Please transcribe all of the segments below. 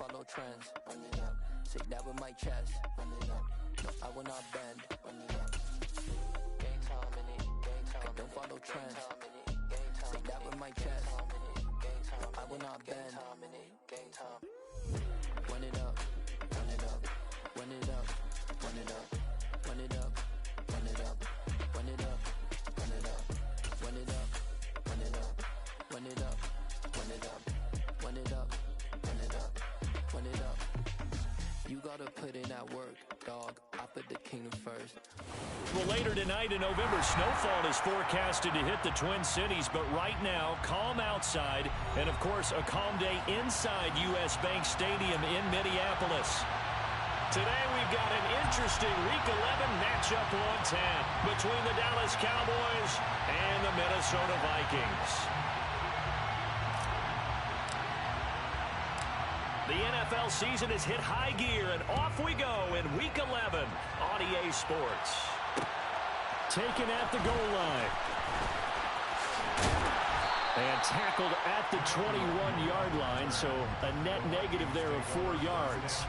follow trends. Say that with my chest. No, I will not bend. Game time in it. Game time. I don't follow trends. Say that with my chest. I will not bend. Game time. Run it up. Run it up. Run it up. Run it up. Run it up. Run it up. Run it up. Run it up. Run it up. Run it up. Run it up. Run it up. Run it up. Run it up. Run it up. You gotta put in that work, dog. I put the kingdom first. Well, later tonight in November, snowfall is forecasted to hit the Twin Cities, but right now, calm outside, and of course, a calm day inside U.S. Bank Stadium in Minneapolis. Today, we've got an interesting Week 11 matchup on tap between the Dallas Cowboys and the Minnesota Vikings. The NFL season has hit high gear, and off we go in Week 11 on EA Sports. Taken at the goal line. And tackled at the 21-yard line, so a net negative there of 4 yards.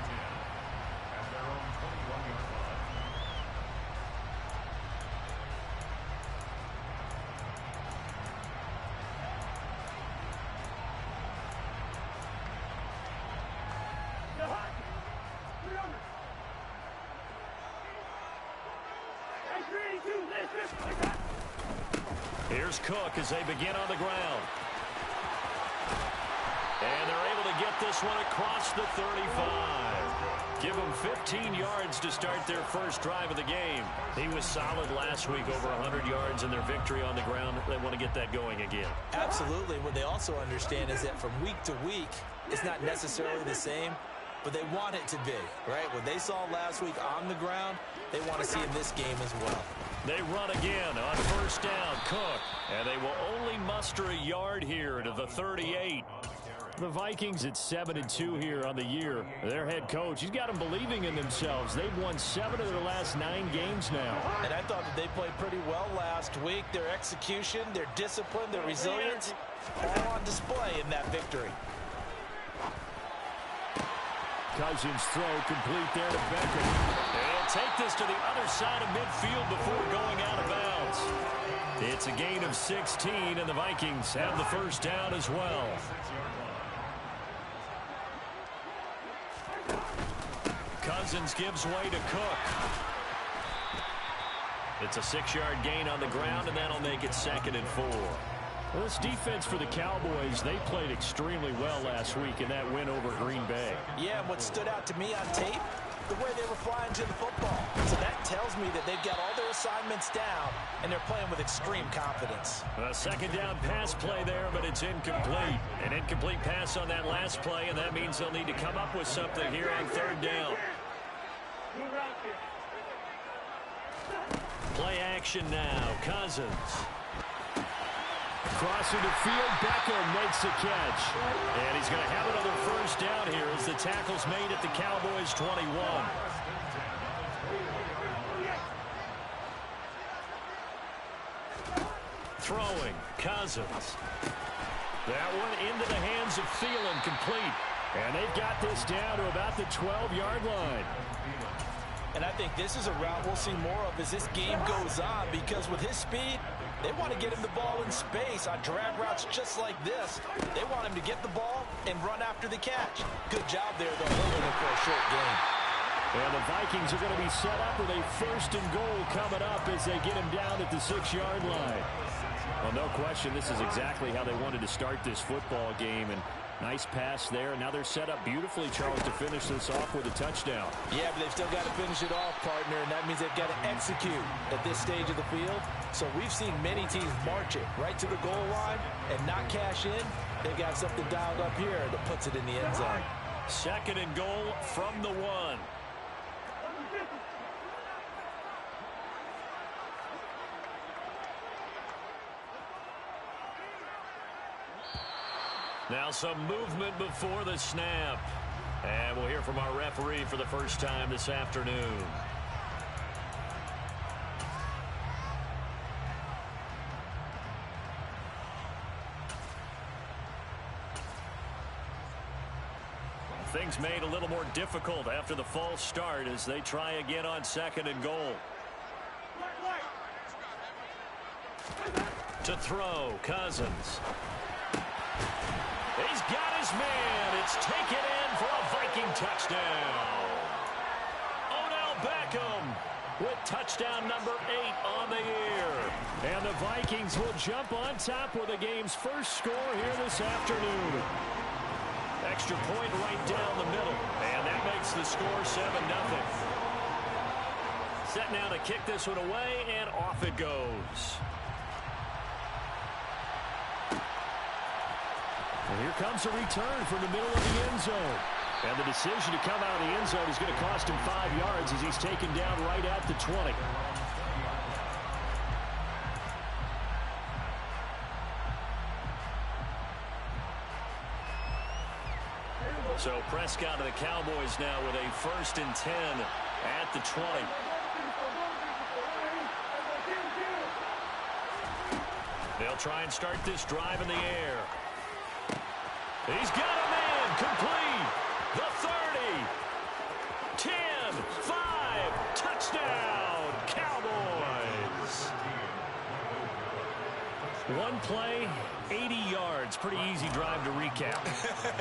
Here's Cook as they begin on the ground. And they're able to get this one across the 35. Give them 15 yards to start their first drive of the game. He was solid last week, over 100 yards in their victory on the ground. They want to get that going again. Absolutely. What they also understand is that from week to week, it's not necessarily the same, but they want it to be, right? What they saw last week on the ground, they want to see in this game as well. They run again on first down, Cook, and they will only muster a yard here to the 38. The Vikings at 7-2 here on the year. Their head coach, he's got them believing in themselves. They've won 7 of their last 9 games now. And I thought that they played pretty well last week. Their execution, their discipline, their resilience, all on display in that victory. Cousins throw complete there to Beckham. And take this to the other side of midfield before going out of bounds. It's a gain of 16, and the Vikings have the first down as well. Cousins gives way to Cook. It's a 6-yard gain on the ground, and that'll make it 2nd and 4. Well, this defense for the Cowboys, they played extremely well last week in that win over Green Bay. Yeah, and what stood out to me on tape, the way they were flying to the football. So that tells me that they've got all their assignments down, and they're playing with extreme confidence. A 2nd down pass play there, but it's incomplete. An incomplete pass on that last play, and that means they'll need to come up with something here on 3rd down. Play action now, Cousins. Crossing the field, Beckham makes a catch. And he's going to have another first down here as the tackle's made at the Cowboys' 21. Throwing, Cousins. That one into the hands of Thielen, complete. And they've got this down to about the 12-yard line. And I think this is a route we'll see more of as this game goes on, because with his speed, they want to get him the ball in space on drag routes just like this. They want him to get the ball and run after the catch. Good job there, though, holding it for a short gain. And the Vikings are going to be set up with a 1st and goal coming up as they get him down at the 6-yard line. Well, no question, this is exactly how they wanted to start this football game. And nice pass there. Now they're set up beautifully, Charles, to finish this off with a touchdown. Yeah, but they've still got to finish it off, partner, and that means they've got to execute at this stage of the field. So we've seen many teams march it right to the goal line and not cash in. They've got something dialed up here that puts it in the end zone. 2nd and goal from the 1. Now some movement before the snap. And we'll hear from our referee for the first time this afternoon. Things made a little more difficult after the false start as they try again on 2nd and goal. To throw, Cousins. He's got his man. It's taken in for a Viking touchdown. Odell Beckham with touchdown number 8 on the year. And the Vikings will jump on top with the game's first score here this afternoon. Extra point right down the middle. And that makes the score 7-0. Set now to kick this one away, and off it goes. And here comes a return from the middle of the end zone. And the decision to come out of the end zone is going to cost him 5 yards as he's taken down right at the 20. So Prescott of the Cowboys now with a 1st and 10 at the 20. They'll try and start this drive in the air. He's got a man complete. The 30. 10. 5. Touchdown. Cowboys. One play, 80 yards. Pretty easy drive to recap.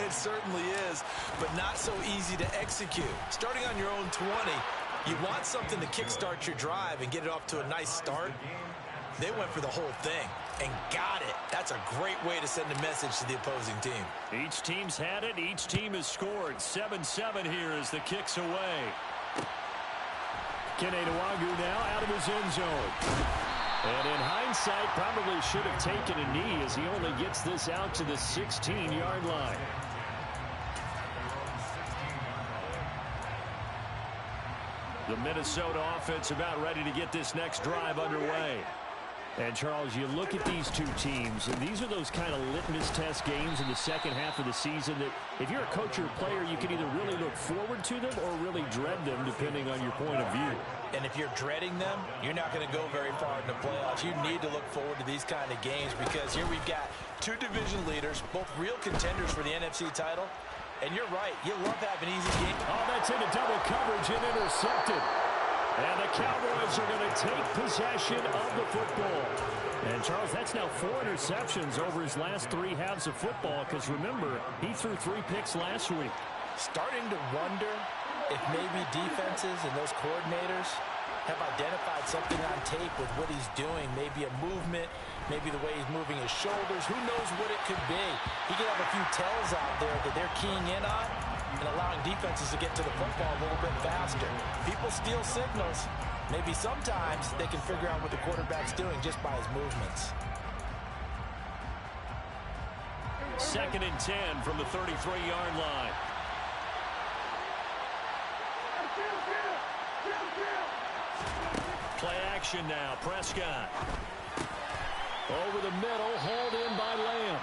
It certainly is, but not so easy to execute. Starting on your own 20, you want something to kickstart your drive and get it off to a nice start. They went for the whole thing and got it. That's a great way to send a message to the opposing team. Each team's had it. Each team has scored. 7-7 here as the kick's away. Kene Nwangu now out of his end zone. And in hindsight, probably should have taken a knee as he only gets this out to the 16-yard line. The Minnesota offense about ready to get this next drive underway. And, Charles, you look at these two teams, and these are those kind of litmus test games in the second half of the season that if you're a coach or a player, you can either really look forward to them or really dread them, depending on your point of view. And if you're dreading them, you're not going to go very far in the playoffs. You need to look forward to these kind of games because here we've got two division leaders, both real contenders for the NFC title. And you're right, you love having easy games. Oh, that's into double coverage and intercepted. And the Cowboys are going to take possession of the football. And, Charles, that's now 4 interceptions over his last 3 halves of football because, remember, he threw 3 picks last week. Starting to wonder if maybe defenses and those coordinators have identified something on tape with what he's doing. Maybe a movement, maybe the way he's moving his shoulders. Who knows what it could be? He could have a few tells out there that they're keying in on and allowing defenses to get to the football a little bit faster. People steal signals. Maybe sometimes they can figure out what the quarterback's doing just by his movements. 2nd and 10 from the 33-yard line. Play action now. Prescott. Over the middle, hauled in by Lamb.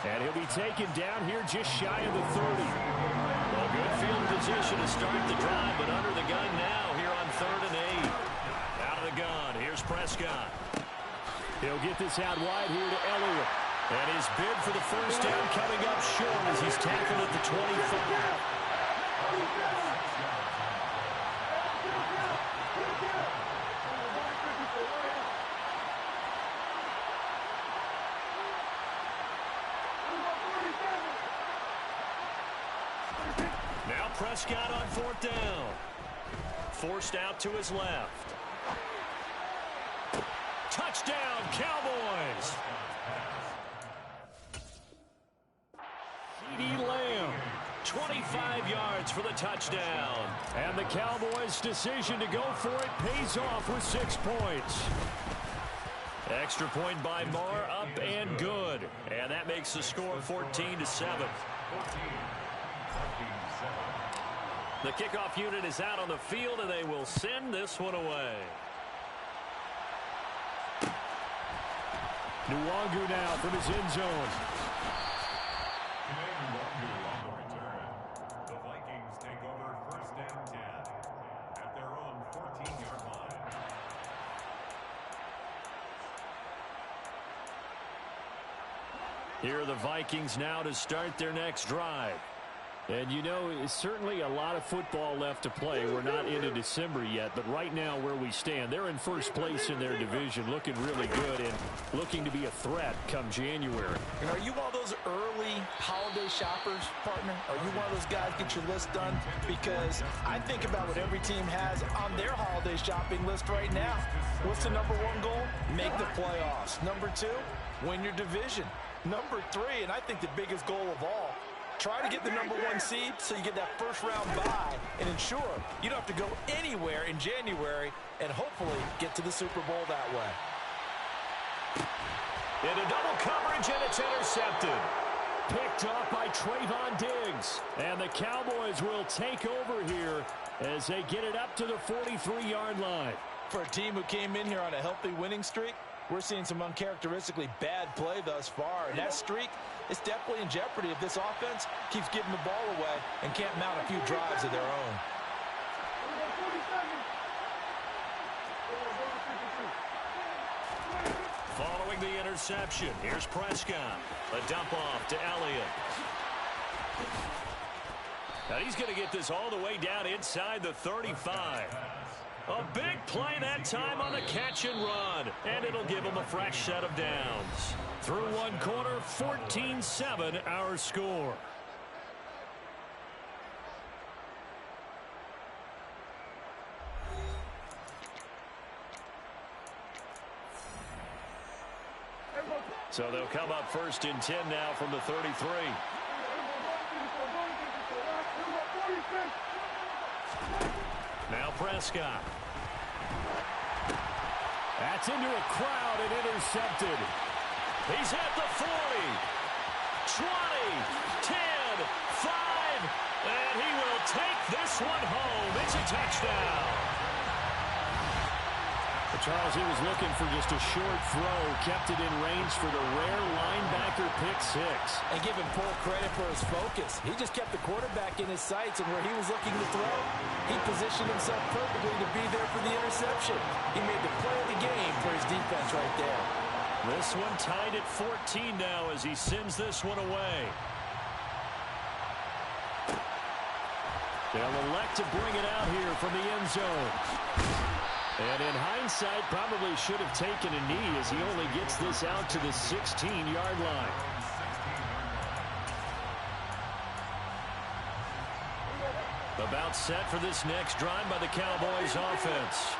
And he'll be taken down here just shy of the 30. Well, good field position to start the drive, but under the gun now here on 3rd and 8. Out of the gun, here's Prescott. He'll get this out wide here to Elliott. And his bid for the first down coming up short as he's tackled at the 25. Now Prescott on 4th down. Forced out to his left. Touchdown, Cowboys! CeeDee Lamb, 25 yards for the touchdown. And the Cowboys' decision to go for it pays off with 6 points. Extra point by Marr, up and good. And that makes the score 14-7. The kickoff unit is out on the field, and they will send this one away. Nwangu now from his end zone. The Vikings take over 1st and 10 at their own 14-yard line. Here are the Vikings now to start their next drive. And, you know, it's certainly a lot of football left to play. We're not into December yet, but right now where we stand, they're in first place in their division, looking really good and looking to be a threat come January. And are you one of those early holiday shoppers, partner? Are you one of those guys get your list done? Because I think about what every team has on their holiday shopping list right now. What's the number one goal? Make the playoffs. Number two, win your division. Number three, and I think the biggest goal of all, try to get the number one seed so you get that first round bye and ensure you don't have to go anywhere in January and hopefully get to the Super Bowl that way. Into double coverage, and it's intercepted. Picked off by Trayvon Diggs. And the Cowboys will take over here as they get it up to the 43-yard line. For a team who came in here on a healthy winning streak, we're seeing some uncharacteristically bad play thus far. And that streak is definitely in jeopardy if this offense keeps giving the ball away and can't mount a few drives of their own. Following the interception, here's Prescott. A dump off to Elliott. Now he's going to get this all the way down inside the 35. A big play that time on the catch and run. And it'll give him a fresh set of downs. Through one quarter, 14-7 our score. So they'll come up first and 10 now from the 33. Now Prescott. That's into a crowd and intercepted. He's at the 40, 20, 10, 5, and he will take this one home. It's a touchdown. Charles, he was looking for just a short throw, kept it in range for the rare linebacker pick six. And give him full credit for his focus. He just kept the quarterback in his sights, and where he was looking to throw, he positioned himself perfectly to be there for the interception. He made the play of the game for his defense right there. This one tied at 14 now as he sends this one away. They'll elect to bring it out here from the end zone. And in hindsight, probably should have taken a knee as he only gets this out to the 16-yard line. About set for this next drive by the Cowboys offense.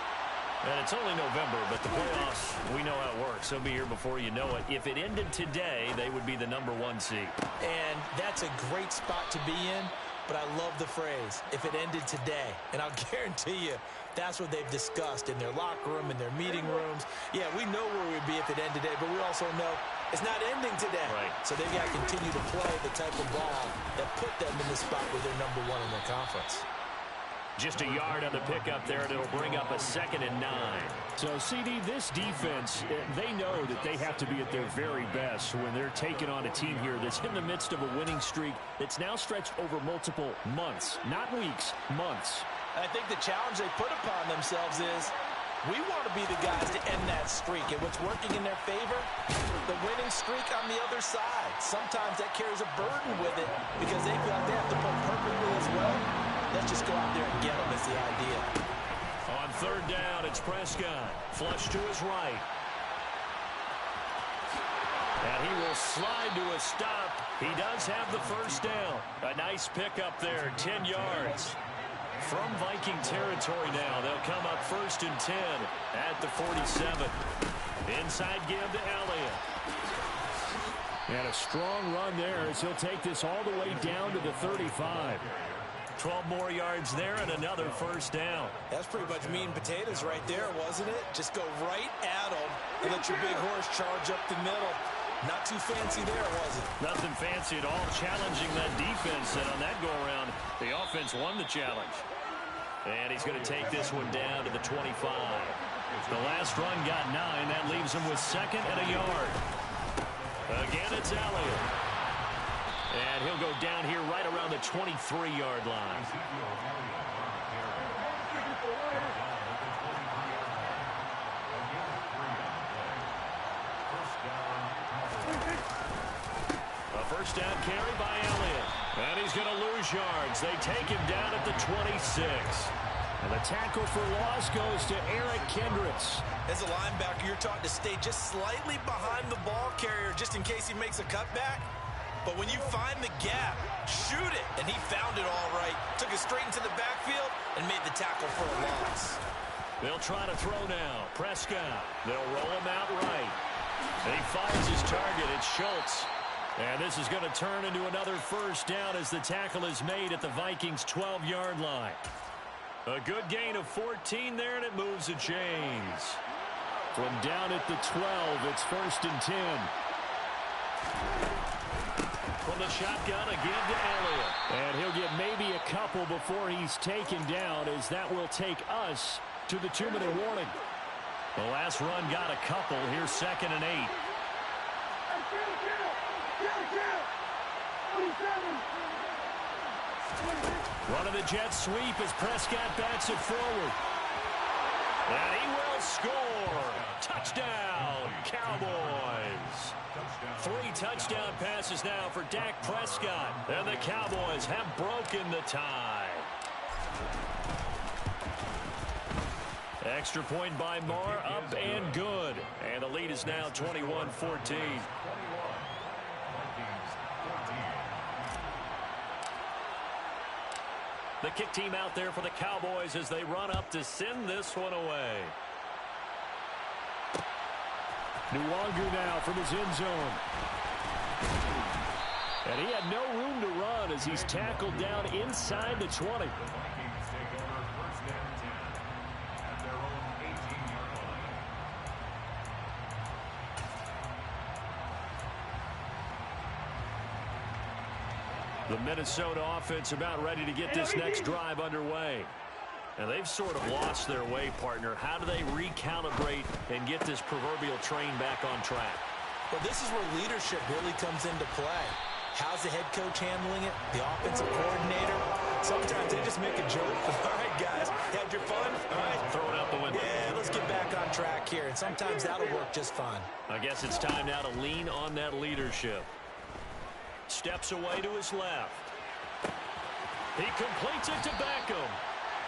And it's only November, but the playoffs, we know how it works. They'll be here before you know it. If it ended today, they would be the number one seed. And that's a great spot to be in, but I love the phrase, if it ended today. And I'll guarantee you, that's what they've discussed in their locker room, in their meeting rooms. Yeah, we know where we'd be if it ended today, but we also know it's not ending today. Right. So they've got to continue to play the type of ball that put them in the spot where they're number one in their conference. Just a yard on the pickup there, and it'll bring up a 2nd and 9. So, CD, this defense, they know that they have to be at their very best when they're taking on a team here that's in the midst of a winning streak that's now stretched over multiple months, not weeks, months. I think the challenge they put upon themselves is we want to be the guys to end that streak. And what's working in their favor? The winning streak on the other side. Sometimes that carries a burden with it because they feel like they have to play perfectly as well. Let's just go out there and get them is the idea. On 3rd down, it's Prescott. Flush to his right. And he will slide to a stop. He does have the first down. A nice pickup there, 10 yards. From Viking territory now, they'll come up 1st and 10 at the 47. Inside give to Elliott. And a strong run there as he'll take this all the way down to the 35. 12 more yards there and another first down. That's pretty much meat and potatoes right there, wasn't it? Just go right at them and let your big horse charge up the middle. Not too fancy there, was it? Nothing fancy at all, challenging that defense. And on that go-around, the offense won the challenge. And he's going to take this one down to the 25. The last run got 9. That leaves him with 2nd and a yard. Again, it's Elliott. And he'll go down here right around the 23-yard line. A first down carry by Elliott. And he's going to lose yards. They take him down at the 26. And the tackle for loss goes to Eric Kendricks. As a linebacker, you're taught to stay just slightly behind the ball carrier just in case he makes a cutback. But when you find the gap, shoot it. And he found it all right. Took it straight into the backfield and made the tackle for a loss. They'll try to throw now. Prescott. They'll roll him out right. And he finds his target. It's Schultz. And this is going to turn into another first down as the tackle is made at the Vikings' 12-yard line. A good gain of 14 there, and it moves the chains. From down at the 12, it's 1st and 10. From the shotgun again to Elliott. And he'll get maybe a couple before he's taken down, as that will take us to the 2-minute warning. The last run got a couple. Here's 2nd and 8. Running the jet sweep as Prescott backs it forward. And he will score. Touchdown, Cowboys. 3 touchdown passes now for Dak Prescott. And the Cowboys have broken the tie. Extra point by Marr, up and good. And the lead is now 21-14. The kick team out there for the Cowboys as they run up to send this one away. Nwangu now from his end zone. And he had no room to run as he's tackled down inside the 20. The Minnesota offense about ready to get this next drive underway. And they've sort of lost their way, partner. How do they recalibrate and get this proverbial train back on track? Well, this is where leadership really comes into play. How's the head coach handling it? The offensive coordinator? Sometimes they just make a joke. All right, guys, had your fun? All right. Throw it out the window. Yeah, let's get back on track here. And sometimes that'll work just fine. I guess it's time now to lean on that leadership. Steps away to his left. He completes it to Beckham.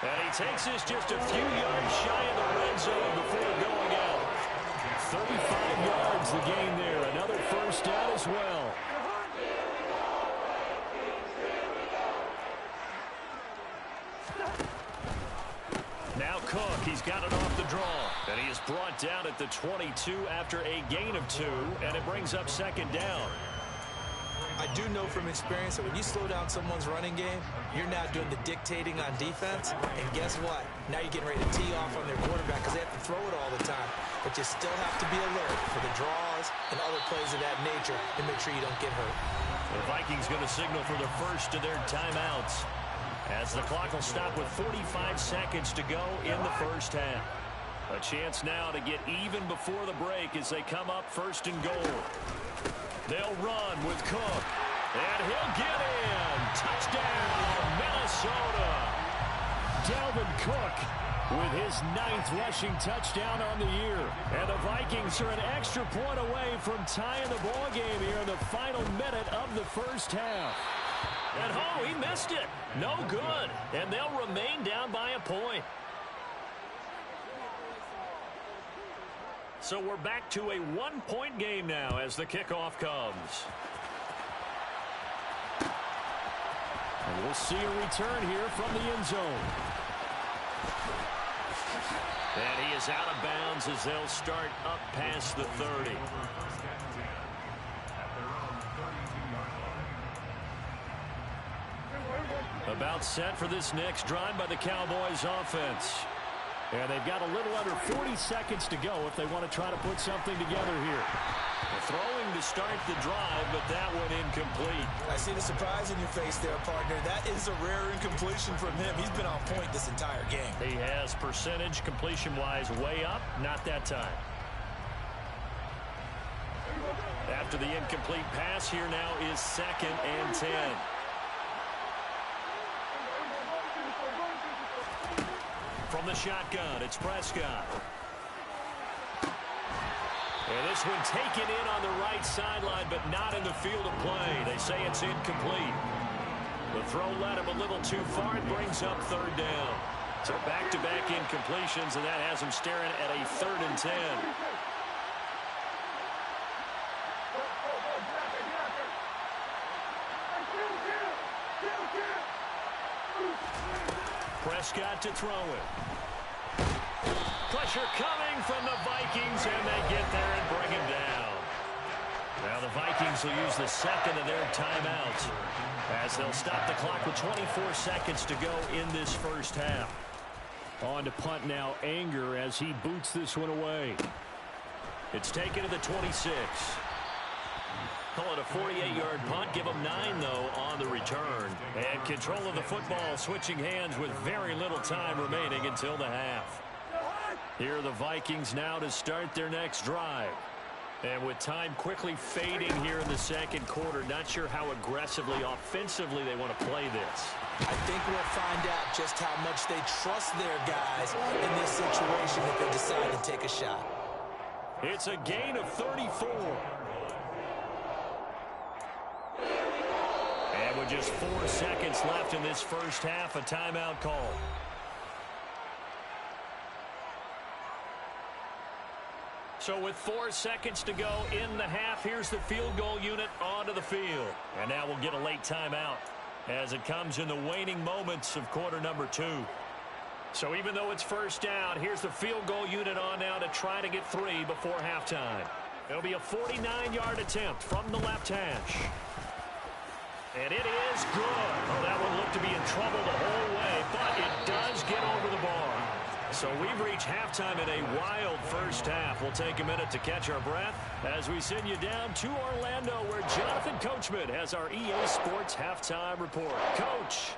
And he takes this just a few yards shy of the red zone before going out. 35 yards the gain there. Another first down as well. Now Cook, he's got it off the draw. And he is brought down at the 22 after a gain of 2. And it brings up 2nd down. I do know from experience that when you slow down someone's running game, you're now doing the dictating on defense. And guess what? Now you're getting ready to tee off on their quarterback because they have to throw it all the time. But you still have to be alert for the draws and other plays of that nature to make sure you don't get hurt. The Vikings going to signal for the first of their timeouts as the clock will stop with 45 seconds to go in the first half. A chance now to get even before the break as they come up 1st and goal. They'll run with Cook. And he'll get in. Touchdown, Minnesota. Dalvin Cook with his 9th rushing touchdown on the year. And the Vikings are an extra point away from tying the ball game here in the final minute of the first half. And oh, he missed it. No good. And they'll remain down by a point. So we're back to a 1-point game now as the kickoff comes. And we'll see a return here from the end zone. And he is out of bounds as they'll start up past the 30. About set for this next drive by the Cowboys offense. And they've got a little under 40 seconds to go if they want to try to put something together here. Throwing to start the drive, but that one incomplete. I see the surprise in your face there, partner. That is a rare incompletion from him. He's been on point this entire game. He has percentage completion-wise way up, not that time. After the incomplete pass, here now is 2nd and 10. From the shotgun, it's Prescott. And this one taken in on the right sideline, but not in the field of play. They say it's incomplete. The throw led him a little too far. It brings up third down. So back-to-back incompletions, and that has him staring at a 3rd and 10. Prescott to throw it. Pressure coming from the Vikings, and they get there and bring him down. Now the Vikings will use the second of their timeouts as they'll stop the clock with 24 seconds to go in this first half. On to punt now, Anger, as he boots this one away. It's taken to the 26. Call it a 48-yard punt. Give them 9, though, on the return. And control of the football, switching hands with very little time remaining until the half. Here are the Vikings now to start their next drive. And with time quickly fading here in the second quarter, not sure how aggressively, offensively they want to play this. I think we'll find out just how much they trust their guys in this situation if they decide to take a shot. It's a gain of 34. And with just 4 seconds left in this first half, a timeout call. So with 4 seconds to go in the half, here's the field goal unit onto the field. And now we'll get a late timeout as it comes in the waning moments of quarter number 2. So even though it's first down, here's the field goal unit on now to try to get 3 before halftime. It'll be a 49-yard attempt from the left hash. And it is good. Oh, that one looked to be in trouble the whole way, but it does get over the bar. So we've reached halftime in a wild first half. We'll take a minute to catch our breath as we send you down to Orlando, where Jonathan Coachman has our EA Sports Halftime Report. Coach.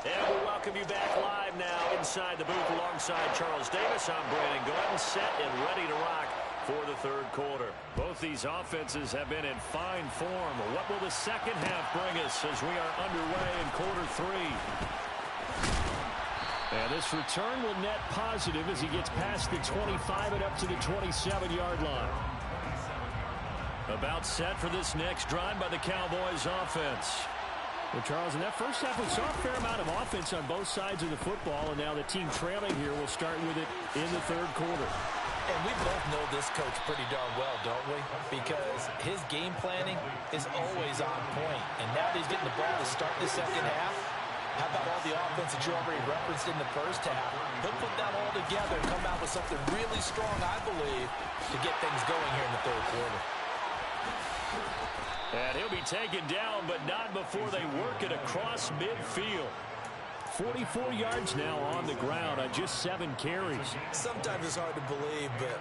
And we welcome you back live now inside the booth alongside Charles Davis. I'm Brandon Gordon, set and ready to rock for the third quarter. Both these offenses have been in fine form. What will the second half bring us as we are underway in quarter 3? And this return will net positive as he gets past the 25 and up to the 27-yard line. About set for this next drive by the Cowboys offense. Well, Charles, in that first half, we saw a fair amount of offense on both sides of the football, and now the team trailing here will start with it in the third quarter. And we both know this coach pretty darn well, don't we? Because his game planning is always on point. And now that he's getting the ball to start the second half, how about all the offense that you already referenced in the first half? He'll put that all together and come out with something really strong, I believe, to get things going here in the third quarter. And he'll be taken down, but not before they work it across midfield. 44 yards now on the ground on just 7 carries. Sometimes it's hard to believe, but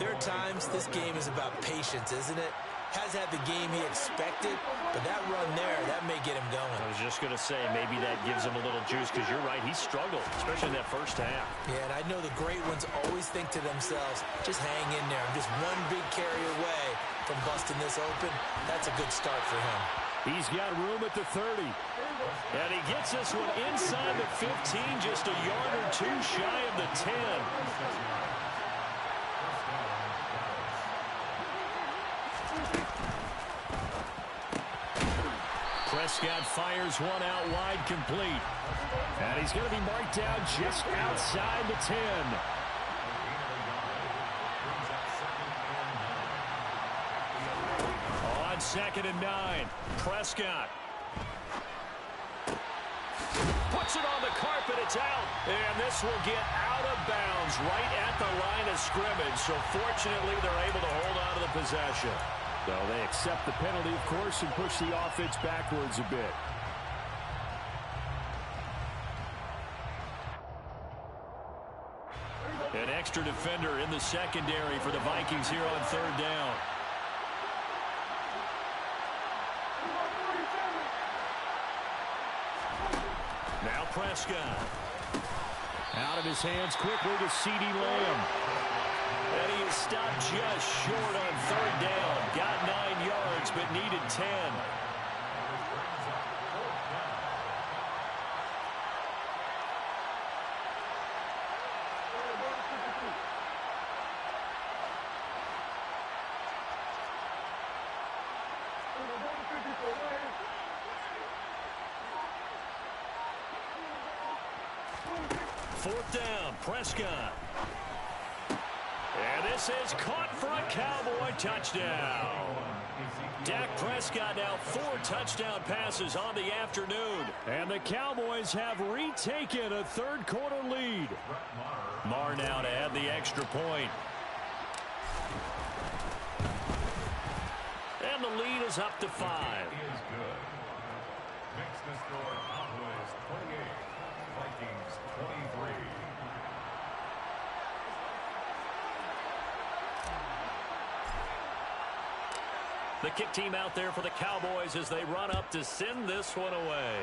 there are times this game is about patience, isn't it? Has had the game he expected, but that run there, that may get him going. I was just going to say, maybe that gives him a little juice, because you're right, he struggled, especially in that first half. Yeah, and I know the great ones always think to themselves, just hang in there. I'm just one big carry away from busting this open. That's a good start for him. He's got room at the 30. And he gets this one inside the 15, just a yard or 2 shy of the 10. Prescott fires one out wide, complete. And he's going to be marked down just outside the 10. On 2nd and 9, Prescott puts it on the carpet. It's out. And this will get out of bounds right at the line of scrimmage. So fortunately, they're able to hold on to the possession. So they accept the penalty, of course, and push the offense backwards a bit. An extra defender in the secondary for the Vikings here on 3rd down. Now Prescott. Out of his hands quickly to CeeDee Lamb. And he is stopped just short on 3rd down. Got 9 yards, but needed 10. 4th down. Prescott. And this is caught for a Cowboy touchdown. Dak Prescott now 4 touchdown passes on the afternoon. And the Cowboys have retaken a third-quarter lead. Marr now to add the extra point. And the lead is up to 5. Is good. Makes the score Cowboys 28, Vikings 23. The kick team out there for the Cowboys as they run up to send this one away.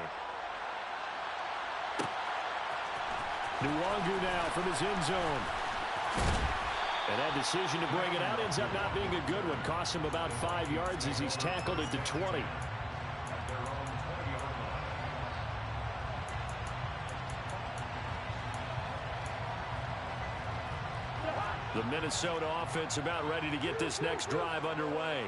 Nwangu now from his end zone. And that decision to bring it out ends up not being a good one. Costs him about 5 yards as he's tackled it to 20. The Minnesota offense about ready to get this next drive underway.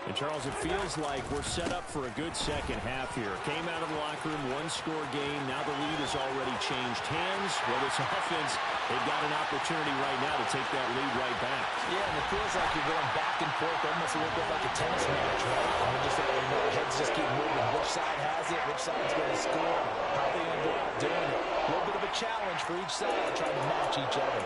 And, Charles, it feels like we're set up for a good second half here. Came out of the locker room, one-score game. Now the lead has already changed hands. Well, this offense, they've got an opportunity right now to take that lead right back. Yeah, and it feels like you're going back and forth, almost a little bit like a tennis match, right? And we're just letting you know, heads just keep moving. Which side has it? Which side's going to score? How are they going to go out doing it? A little bit of a challenge for each side, trying to match each other.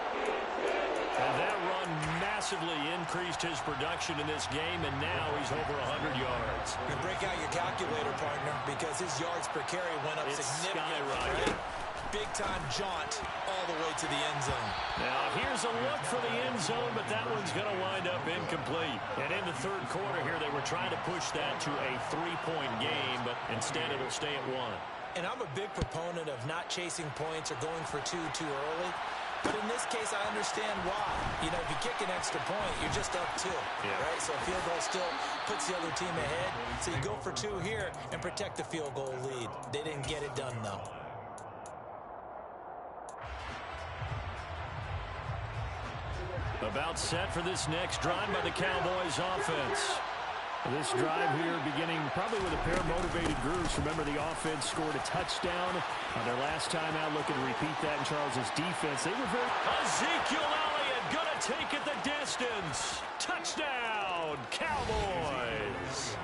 And that run massively increased his production in this game, and now he's over 100 yards. You break out your calculator, partner, because his yards per carry went up significantly. Right? Big-time jaunt all the way to the end zone. Now, here's a look for the end zone, but that one's going to wind up incomplete. And in the third quarter here, they were trying to push that to a 3-point game, but instead it'll stay at 1. And I'm a big proponent of not chasing points or going for 2 too early. But in this case, I understand why. You know, if you kick an extra point, you're just up 2, right? So a field goal still puts the other team ahead. So you go for 2 here and protect the field goal lead. They didn't get it done, though. About set for this next drive by the Cowboys offense. This drive here beginning probably with a pair of motivated groups. Remember, the offense scored a touchdown on their last time out. Looking to repeat that in Charles's defense. They were very... Ezekiel Elliott going to take it the distance. Touchdown, Cowboys.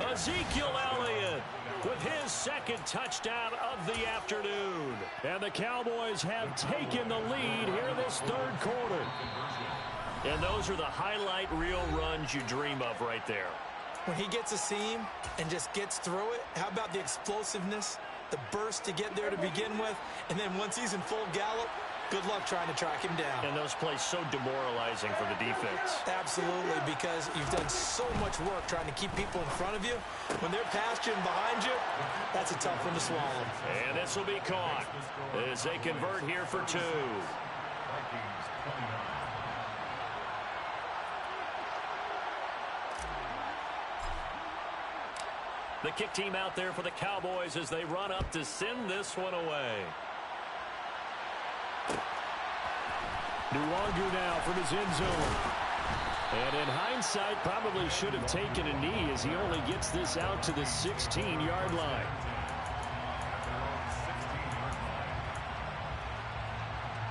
Ezekiel Elliott with his second touchdown of the afternoon. And the Cowboys have taken the lead here in this third quarter. And those are the highlight reel runs you dream of right there. When he gets a seam and just gets through it, how about the explosiveness, the burst to get there to begin with, and then once he's in full gallop, good luck trying to track him down. And those plays so demoralizing for the defense. Absolutely, because you've done so much work trying to keep people in front of you. When they're past you and behind you, that's a tough one to swallow. And this will be caught as they convert here for 2. The kick team out there for the Cowboys as they run up to send this one away. Nwangu now from his end zone. And in hindsight, probably should have taken a knee as he only gets this out to the 16-yard line.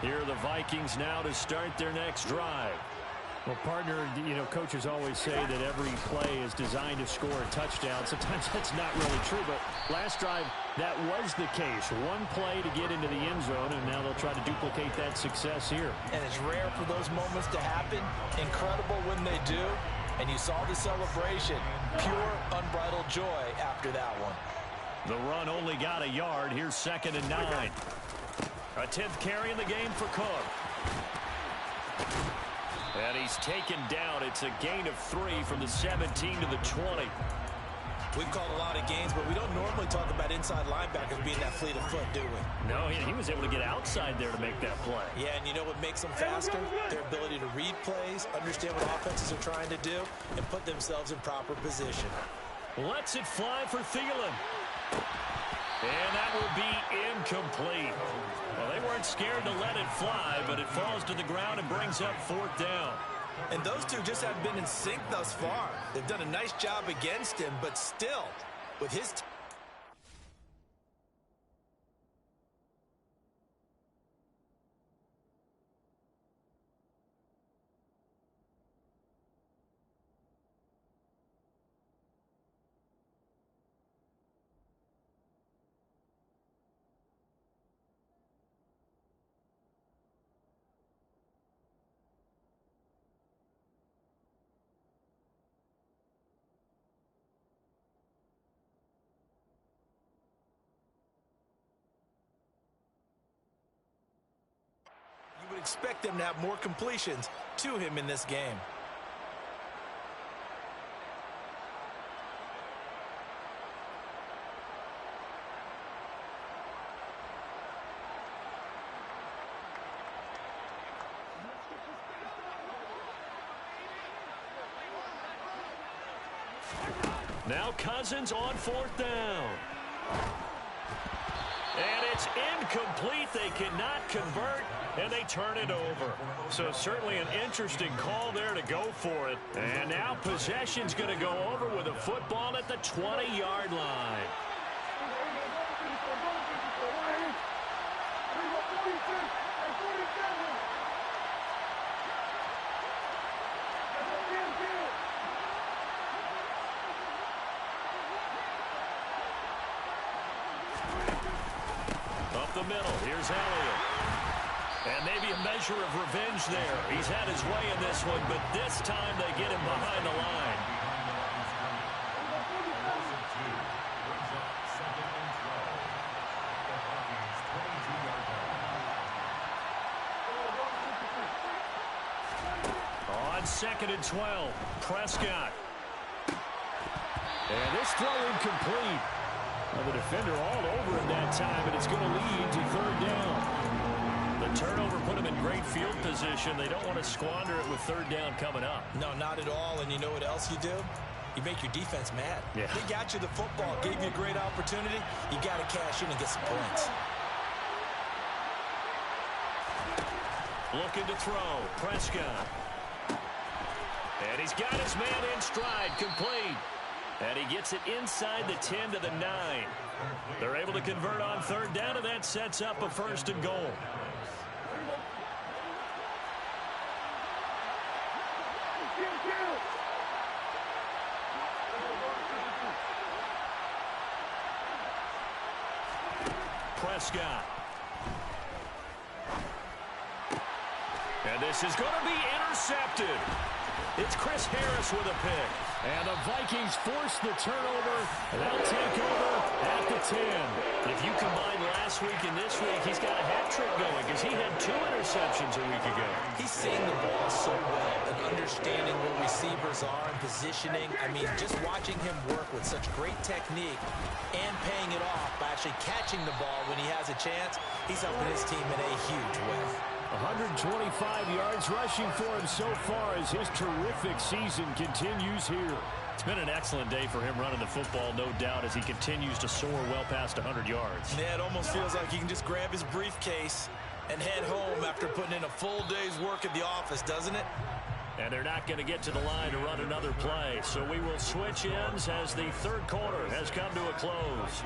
Here are the Vikings now to start their next drive. Well, partner, you know, coaches always say that every play is designed to score a touchdown. Sometimes that's not really true, but last drive, that was the case. One play to get into the end zone, and now they'll try to duplicate that success here. And it's rare for those moments to happen. Incredible when they do. And you saw the celebration. Pure, unbridled joy after that one. The run only got a yard. Here's 2nd and 9. A 10th carry in the game for Cook. And he's taken down. It's a gain of 3 from the 17 to the 20. We've called a lot of games, but we don't normally talk about inside linebackers being that fleet of foot, do we? No, he was able to get outside there to make that play. Yeah, and you know what makes them faster? Their ability to read plays, understand what offenses are trying to do, and put themselves in proper position. Lets it fly for Thielen. And that will be incomplete. Well, they weren't scared to let it fly, but it falls to the ground and brings up 4th down. And those two just haven't been in sync thus far. They've done a nice job against him, but still, with his... expect them to have more completions to him in this game. Now Cousins on 4th down. And it's incomplete. They cannot convert, and they turn it over. So certainly an interesting call there to go for it. And now possession's going to go over with a football at the 20-yard line. The middle. Here's Elliott. And maybe a measure of revenge there. He's had his way in this one, but this time they get him behind the line. On 2nd and 12, Prescott. And this throw incomplete. Well, the defender all over him that time, and it's going to lead to 3rd down. The turnover put him in great field position. They don't want to squander it with 3rd down coming up. No, not at all. And you know what else you do? You make your defense mad. Yeah. They got you the football, gave you a great opportunity. You got to cash in and get some points. Looking to throw. Prescott. And he's got his man in stride, complete. And he gets it inside the 10 to the 9. They're able to convert on 3rd down, and that sets up a 1st and goal. Prescott. And this is going to be intercepted. It's Chris Harris with a pick. And the Vikings force the turnover. They'll take over at the 10. If you combine last week and this week, he's got a hat trick going because he had 2 interceptions a week ago. He's seeing the ball so well and understanding where receivers are and positioning. I mean, just watching him work with such great technique and paying it off by actually catching the ball when he has a chance, he's helping his team in a huge way. 125 yards rushing for him so far as his terrific season continues here. It's been an excellent day for him running the football, no doubt, as he continues to soar well past 100 yards. Yeah, it almost feels like he can just grab his briefcase and head home after putting in a full day's work at the office, doesn't it? And they're not going to get to the line to run another play. So we will switch ends as the 3rd quarter has come to a close.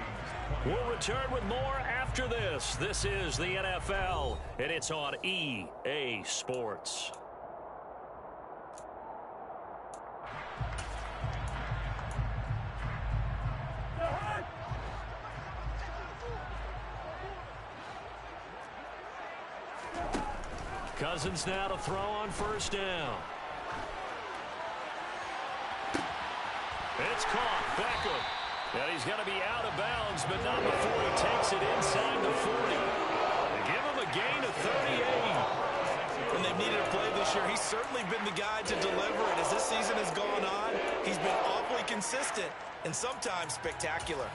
We'll return with more after this. This is the NFL, and it's on EA Sports. Cousins now to throw on 1st down. It's caught. Beckham. And he's going to be out of bounds, but not before he takes it inside the 40. They give him a gain of 38. When they've needed a play this year, he's certainly been the guy to deliver it. As this season has gone on, he's been awfully consistent and sometimes spectacular.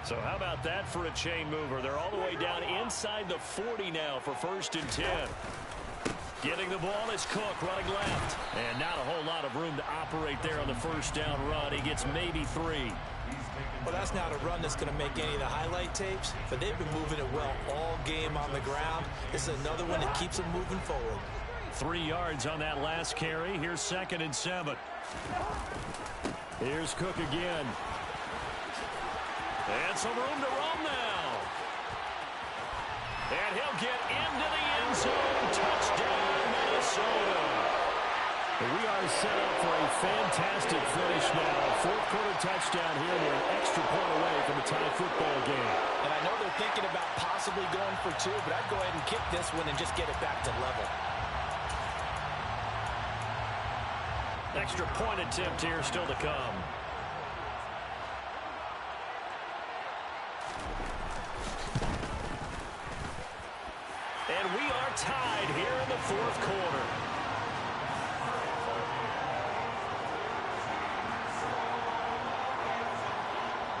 So how about that for a chain mover? They're all the way down inside the 40 now for 1st and 10. Getting the ball is Cook running left. And not a whole lot of room to operate there on the 1st down run. He gets maybe 3. Well, that's not a run that's going to make any of the highlight tapes, but they've been moving it well all game on the ground. This is another one that keeps them moving forward. 3 yards on that last carry. Here's 2nd and 7. Here's Cook again. And some room to roam now. And he'll get into the end zone. Touchdown, Minnesota. We are set up for a fantastic finish now. A 4th quarter touchdown here. We're an extra point away from a tie football game. And I know they're thinking about possibly going for 2, but I'd go ahead and kick this one and just get it back to level. Extra point attempt here still to come. fourth quarter.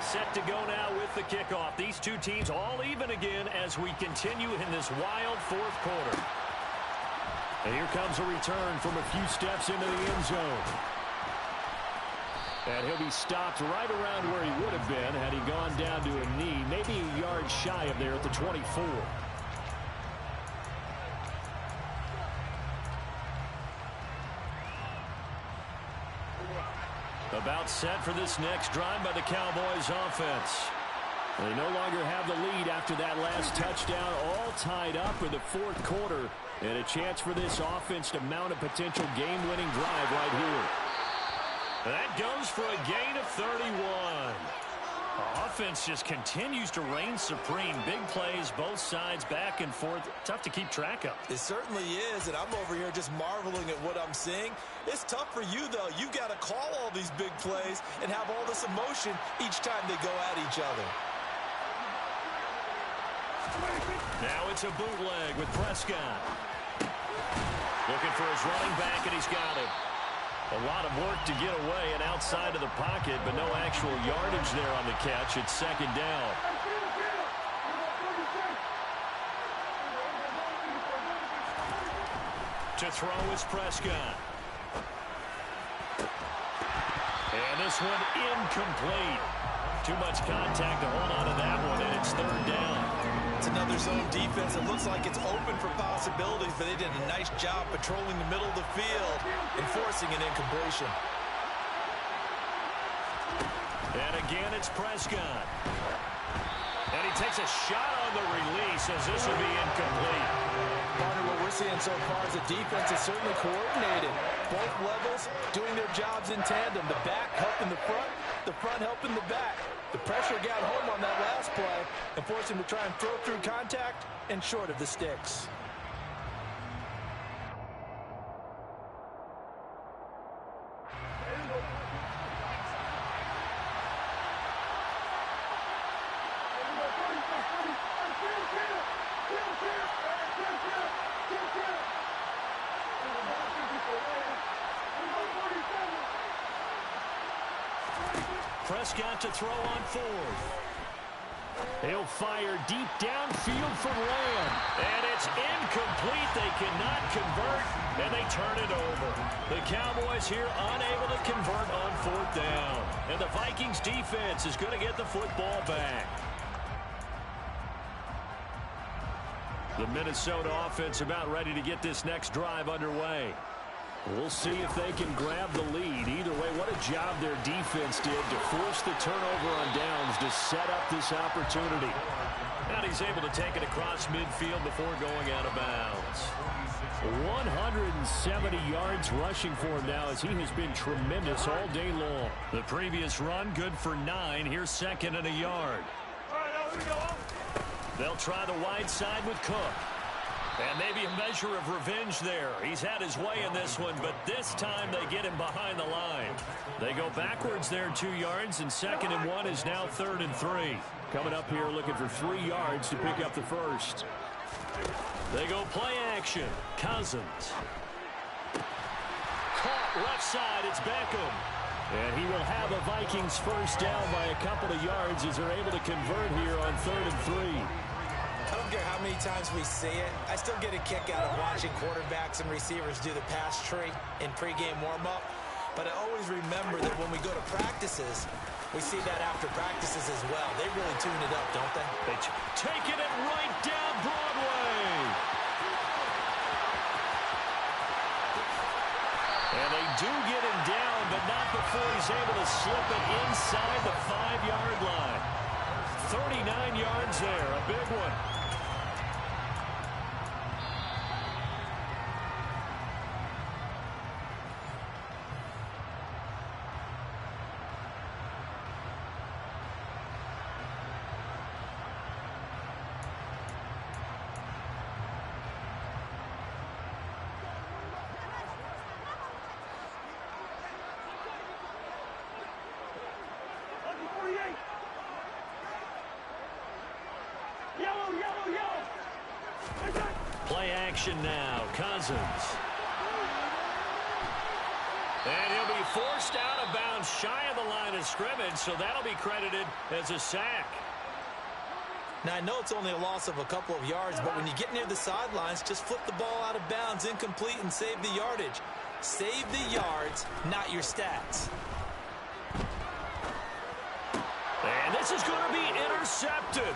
Set to go now with the kickoff. These two teams all even again as we continue in this wild fourth quarter. And here comes a return from a few steps into the end zone. And he'll be stopped right around where he would have been had he gone down to a knee, maybe a yard shy of there at the 24. About set for this next drive by the Cowboys offense. They no longer have the lead after that last touchdown, all tied up in the fourth quarter. And a chance for this offense to mount a potential game-winning drive right here. That goes for a gain of 31. The offense just continues to reign supreme. Big plays, both sides, back and forth. Tough to keep track of. It certainly is, and I'm over here just marveling at what I'm seeing. It's tough for you, though. You've got to call all these big plays and have all this emotion each time they go at each other. Now it's a bootleg with Prescott. Looking for his running back, and he's got it. A lot of work to get away and outside of the pocket, but no actual yardage there on the catch. It's second down. To throw is Prescott. And this one incomplete. Too much contact to hold on to that one, and it's third down. It's another zone defense. It looks like it's open for possibilities, but they did a nice job patrolling the middle of the field and forcing an incompletion. And again, it's Prescott. And he takes a shot on the release as this will be incomplete. Partner, what we're seeing so far is the defense is certainly coordinated. Both levels doing their jobs in tandem. The back helping the front helping the back. The pressure got home on that last play and forced him to try and throw through contact and short of the sticks. Prescott to throw on fourth. He'll fire deep downfield from Lamb. And it's incomplete. They cannot convert, and they turn it over. The Cowboys here unable to convert on fourth down. And the Vikings defense is going to get the football back. The Minnesota offense about ready to get this next drive underway. We'll see if they can grab the lead. Either way, what a job their defense did to force the turnover on downs to set up this opportunity. And he's able to take it across midfield before going out of bounds. 170 yards rushing for him now as he has been tremendous all day long. The previous run good for 9. Here's second and a yard. They'll try the wide side with Cook. And maybe a measure of revenge there. He's had his way in this one, but this time they get him behind the line. They go backwards there 2 yards, and second and 1 is now third and 3. Coming up here looking for 3 yards to pick up the first. They go play action. Cousins. Caught left side. It's Beckham. And he will have a Vikings first down by a couple of yards as they're able to convert here on third and 3. I don't care how many times we see it. I still get a kick out of watching quarterbacks and receivers do the pass tree in pregame warm-up. But I always remember that when we go to practices, we see that after practices as well. They really tune it up, don't they? They taking it right down Broadway. And they do get him down, but not before he's able to slip it inside the 5-yard line. 39 yards there, a big one. Yellow, yellow. action now. Cousins. And he'll be forced out of bounds shy of the line of scrimmage, so that'll be credited as a sack. Now, I know it's only a loss of a couple of yards, but when you get near the sidelines, just flip the ball out of bounds, incomplete, and save the yardage. Save the yards, not your stats. And this is going to be intercepted.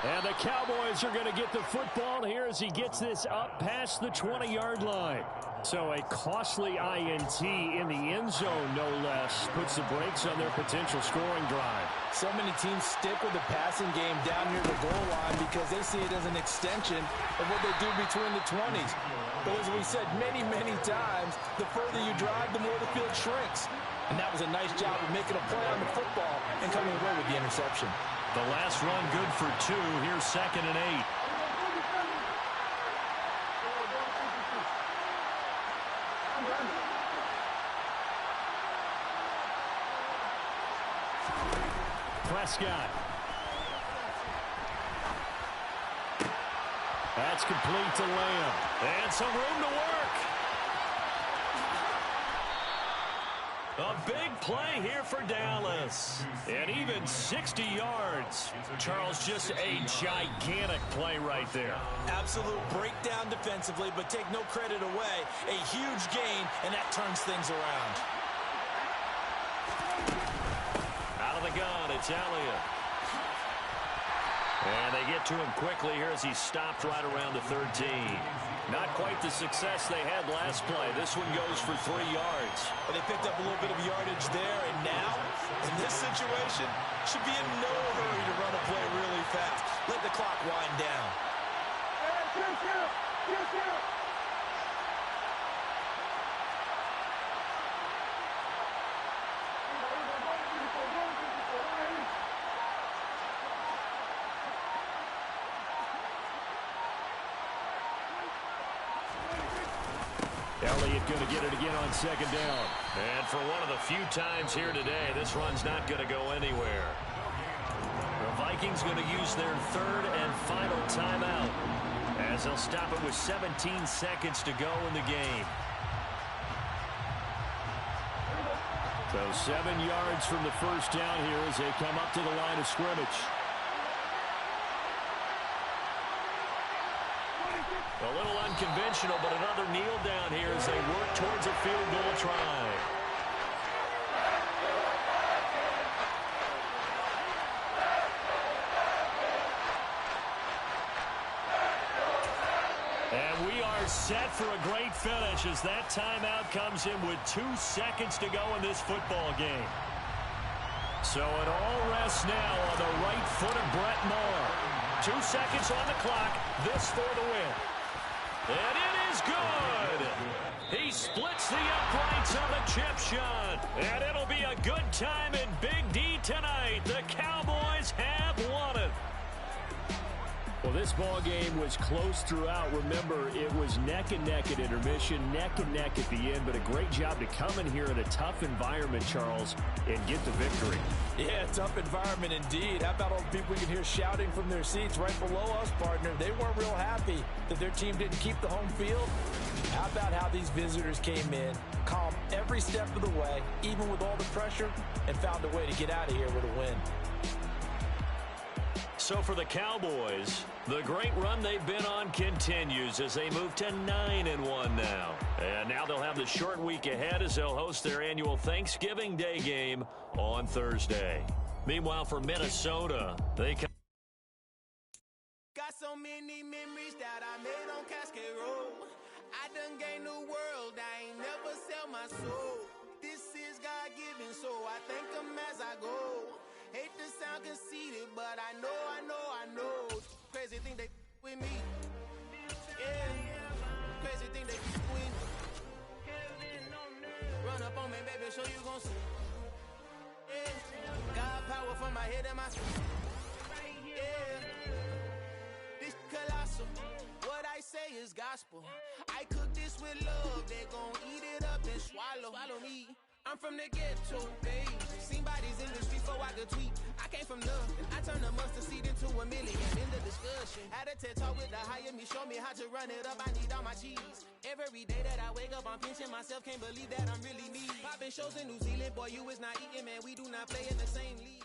And the Cowboys are going to get the football here as he gets this up past the 20-yard line. So a costly INT in the end zone, no less, puts the brakes on their potential scoring drive. So many teams stick with the passing game down near the goal line because they see it as an extension of what they do between the 20s. But as we said many, many times, the further you drive, the more the field shrinks. And that was a nice job of making a play on the football and coming away with the interception. The last run good for 2. Here's 2nd and 8. Prescott. That's complete to Lamb. And some room to work. A big play here for Dallas. And even 60 yards. Charles, just a gigantic play right there. Absolute breakdown defensively, but take no credit away. A huge gain, and that turns things around. Out of the gun, it's Elliott. And they get to him quickly here as he stopped right around the 13. Not quite the success they had last play. This one goes for 3 yards. Well, they picked up a little bit of yardage there, and now, in this situation, should be in no hurry to run a play really fast. Let the clock wind down. Elliott going to get it again on 2nd down. And for one of the few times here today, this run's not going to go anywhere. The Vikings going to use their 3rd and final timeout as they'll stop it with 17 seconds to go in the game. So 7 yards from the first down here as they come up to the line of scrimmage. A little unconventional, but another kneel down here as they work towards a field goal try. And we are set for a great finish as that timeout comes in with 2 seconds to go in this football game. So it all rests now on the right foot of Brett Maher. 2 seconds on the clock. This for the win. And it is good. He splits the uprights on the chip shot. And it'll be a good time in Big D tonight. The Cowboys have won it. Well, this ball game was close throughout. Remember, it was neck and neck at intermission, neck and neck at the end, but a great job to come in here in a tough environment, Charles, and get the victory. Yeah, tough environment indeed. How about all the people we can hear shouting from their seats right below us, partner? They weren't real happy that their team didn't keep the home field. How about how these visitors came in, calm every step of the way, even with all the pressure, and found a way to get out of here with a win. So for the Cowboys, the great run they've been on continues as they move to 9-1 now. And now they'll have the short week ahead as they'll host their annual Thanksgiving Day game on Thursday. Meanwhile, for Minnesota, they come. Got so many memories that I made on Cascade Road. I done gained the world, I ain't never sell my soul. This is God-given, so I thank him as I go. Hate to sound conceited, but I know. Crazy thing they with me. Yeah. Crazy thing they with me. Run up on me, baby, show you gon' see. Yeah. God power from my head and my yeah. This colossal. What I say is gospel. I cook this with love. They gon' eat it up and swallow me. I'm from the ghetto, babe. Seen bodies in the street before I could tweet. I came from nothing. I turned a mustard seed into $1 million. End of discussion. Had a TED talk with the hire me, show me how to run it up. I need all my cheese. Every day that I wake up, I'm pinching myself. Can't believe that I'm really me. Popping shows in New Zealand, boy, you is not eating, man. We do not play in the same league.